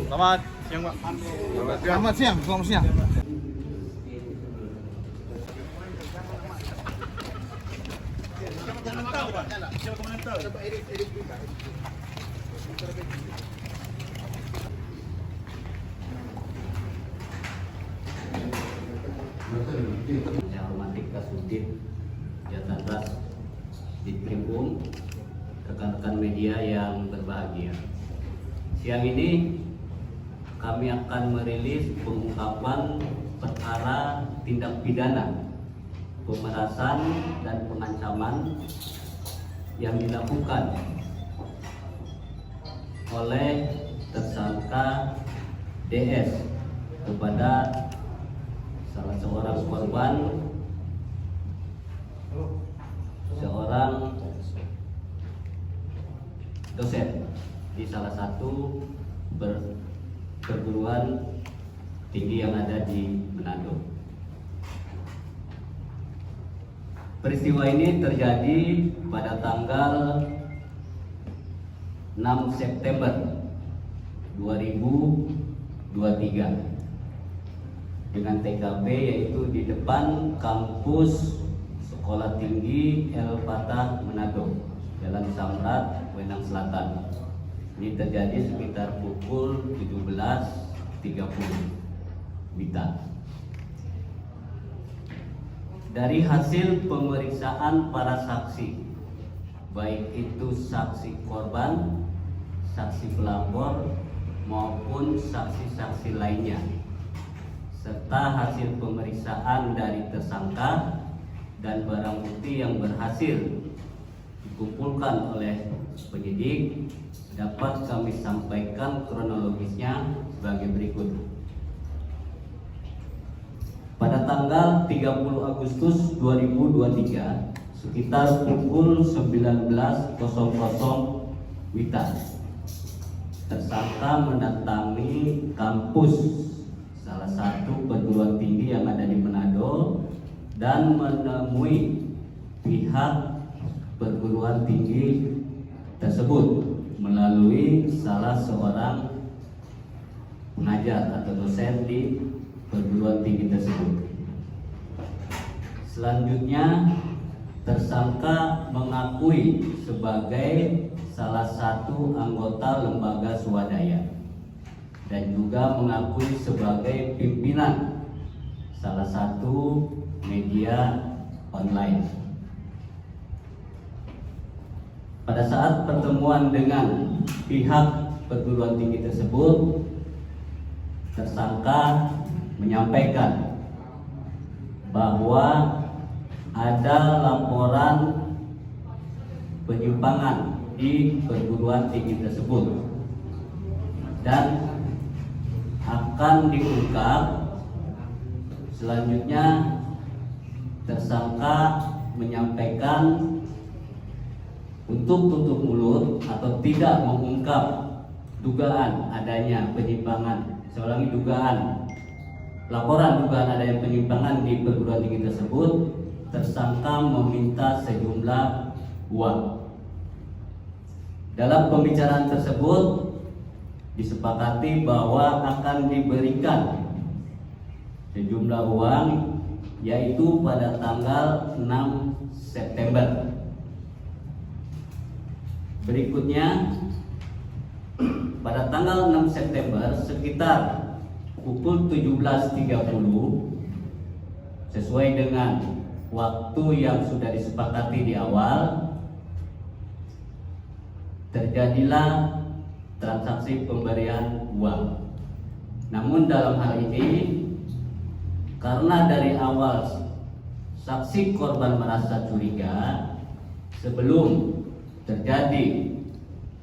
Selamat siang, Pak. Selamat siang, selamat siang. Saya hormati Kasubdit Jatantras Ditkrimum, rekan-rekan media yang berbahagia. Siang ini kami akan merilis pengungkapan perkara tindak pidana pemerasan dan pengancaman yang dilakukan oleh tersangka DS kepada salah seorang korban, seorang dosen di salah satu perguruan tinggi yang ada di Manado. Peristiwa ini terjadi pada tanggal 6 September 2023 dengan TKP yaitu di depan kampus Sekolah Tinggi El Fatah Manado, Jalan Samrat, Wenang Selatan. Ini terjadi sekitar pukul 17.30 WITA. Dari hasil pemeriksaan para saksi, baik itu saksi korban, saksi pelapor maupun saksi-saksi lainnya, serta hasil pemeriksaan dari tersangka dan barang bukti yang berhasil dikumpulkan oleh penyidik, dapat kami sampaikan kronologisnya sebagai berikut. Pada tanggal 30 Agustus 2023 sekitar pukul 19.00 WITA, tersangka mendatangi kampus salah satu perguruan tinggi yang ada di Manado dan menemui pihak perguruan tinggi tersebut melalui salah seorang pengajar atau dosen di perguruan tinggi tersebut. Selanjutnya, tersangka mengakui sebagai salah satu anggota lembaga swadaya dan juga mengakui sebagai pimpinan salah satu media online. Pada saat pertemuan dengan pihak perguruan tinggi tersebut, tersangka menyampaikan bahwa ada laporan penyimpangan di perguruan tinggi tersebut dan akan diungkap. Selanjutnya, tersangka menyampaikan untuk tutup mulut atau tidak mengungkap dugaan adanya penyimpangan, seulangi dugaan, laporan dugaan adanya penyimpangan di perguruan tinggi tersebut, tersangka meminta sejumlah uang. Dalam pembicaraan tersebut disepakati bahwa akan diberikan sejumlah uang, yaitu pada tanggal 6 September. Berikutnya, pada tanggal 6 September sekitar pukul 17.30 sesuai dengan waktu yang sudah disepakati di awal, terjadilah transaksi pemberian uang. Namun dalam hal ini, karena dari awal saksi korban merasa curiga, sebelum terjadi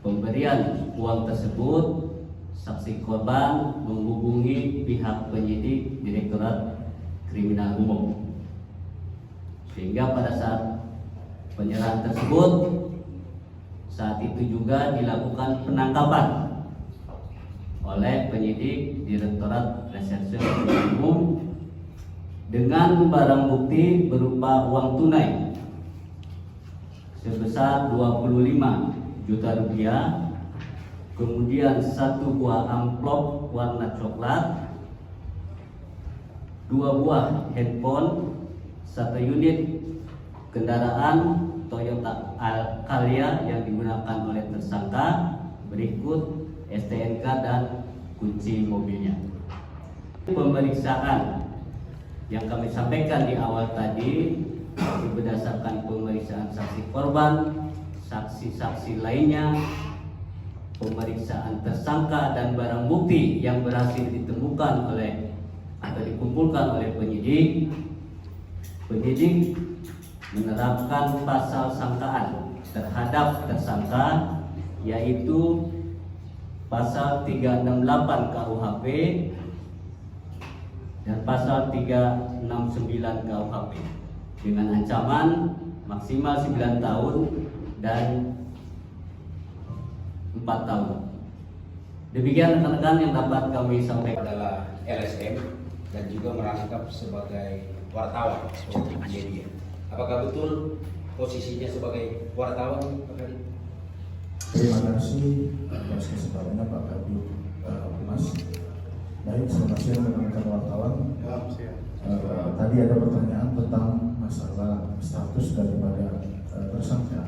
pemberian uang tersebut, saksi korban menghubungi pihak penyidik Direktorat Kriminal Umum, sehingga pada saat penyerahan tersebut, saat itu juga dilakukan penangkapan oleh penyidik Direktorat Reserse Kriminal Umum dengan barang bukti berupa uang tunai sebesar 25 juta rupiah kemudian 1 buah amplop warna coklat, 2 buah handphone, 1 unit kendaraan Toyota Calya yang digunakan oleh tersangka, berikut STNK dan kunci mobilnya. Pemeriksaan yang kami sampaikan di awal tadi berdasarkan pemeriksaan saksi korban, saksi-saksi lainnya, pemeriksaan tersangka dan barang bukti yang berhasil ditemukan oleh atau dikumpulkan oleh penyidik menerapkan pasal sangkaan terhadap tersangka, yaitu pasal 368 KUHP dan pasal 369 KUHP dengan ancaman maksimal 9 tahun dan 4 tahun. Demikian rekan-rekan yang dapat kami sampaikan. Adalah LSM dan juga merangkap sebagai wartawan sebagai media. Apakah betul posisinya sebagai wartawan, Pak Kadip? Terima kasih atas kesempatannya Pak Kadip Mas. Baik, selamat siang rekan-rekan wartawan. Tadi ada pertanyaan tentang masalah status daripada tersangka.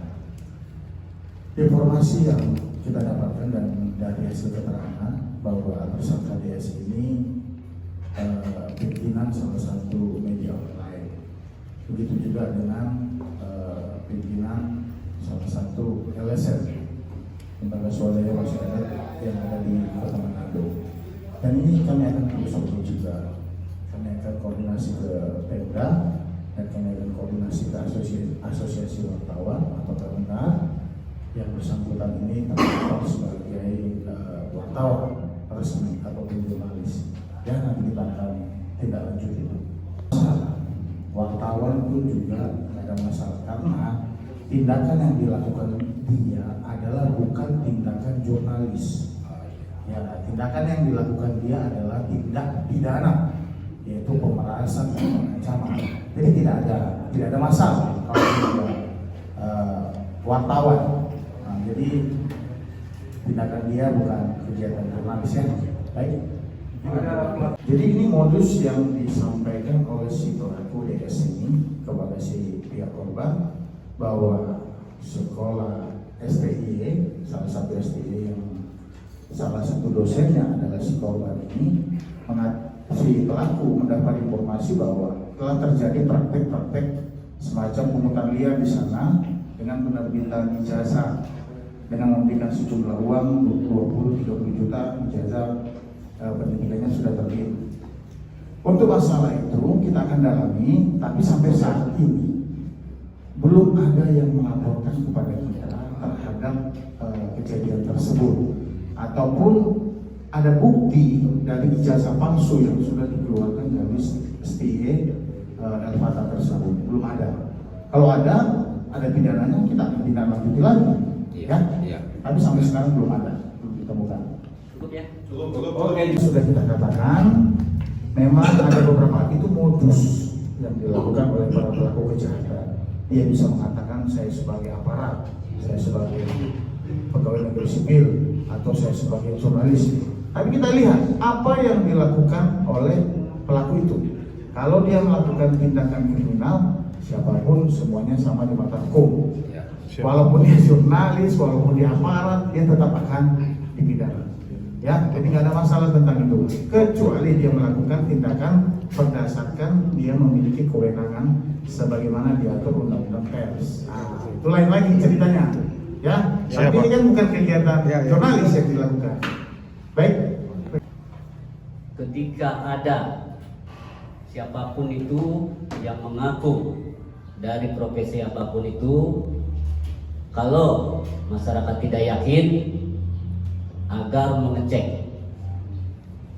Informasi yang kita dapatkan dan dari hasil keterangan bahwa tersangka DS ini pimpinan salah satu media online. Begitu juga dengan pimpinan salah satu LSM, lembaga swadaya masyarakat yang ada di Kota Manado. Dan ini kami akan terus juga. Kami akan koordinasi ke Pemda dan kami akan koordinasi ke asosiasi wartawan apakah benar yang bersangkutan ini terdapat sebagai wartawan resmi ataupun jurnalis. Ya, nanti kita akan tindak lanjut itu. Wartawan pun juga ada masalah karena tindakan yang dilakukan dia adalah bukan tindakan jurnalis. Ya, tindakan yang dilakukan dia adalah tindak pidana, yaitu pemerasan dan pengancaman. Jadi tidak ada masalah kalau dia wartawan. Nah, jadi tindakan dia bukan kegiatan jurnalisnya. Baik. Jadi ini modus yang disampaikan oleh si pelaku DS ini kepada si pihak korban bahwa sekolah STIE, salah satu STIE yang salah satu dosennya adalah si korban ini, si pelaku mendapat informasi bahwa telah terjadi praktek-praktek semacam pungutan liar di sana dengan penerbitan ijazah dengan memberikan sejumlah uang 20-30 juta ijazah pendidikannya sudah terbit. Untuk masalah itu kita akan dalami, tapi sampai saat ini belum ada yang melaporkan kepada kita terhadap kejadian tersebut ataupun ada bukti dari ijazah palsu yang sudah dikeluarkan dari STIE Elvata tersebut. Belum ada. Kalau ada pidananya kita akan tindak lanjuti lagi. Ya. Tapi sampai sekarang belum ada, belum ditemukan. Cukup ya? Cukup. Oke, sudah kita katakan memang ada beberapa itu modus yang dilakukan oleh para pelaku kejahatan. Dia bisa mengatakan saya sebagai aparat, saya sebagai pegawai negeri sipil, atau saya sebagai jurnalis. Tapi kita lihat apa yang dilakukan oleh pelaku itu. Kalau dia melakukan tindakan kriminal, siapapun semuanya sama di mata hukum. Walaupun dia jurnalis, walaupun dia aparat, dia tetap akan dipidana. Ya, jadi nggak ada masalah tentang itu. Kecuali dia melakukan tindakan berdasarkan dia memiliki kewenangan sebagaimana diatur undang-undang pers. Itu lain lagi ceritanya. Ya, tapi ini kan bukan kegiatan jurnalis yang dilakukan. Baik. Ketika ada siapapun itu yang mengaku dari profesi apapun itu, kalau masyarakat tidak yakin, agar mengecek,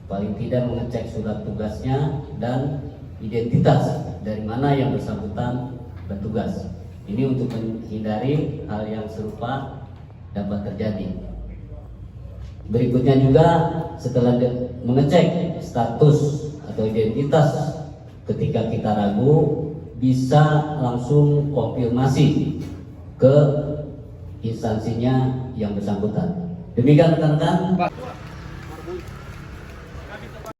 paling tidak mengecek surat tugasnya dan identitas dari mana yang bersangkutan bertugas. Ini untuk menghindari hal yang serupa dapat terjadi. Berikutnya juga setelah mengecek status atau identitas, ketika kita ragu bisa langsung konfirmasi ke instansinya yang bersangkutan. Demikian rekan-rekan.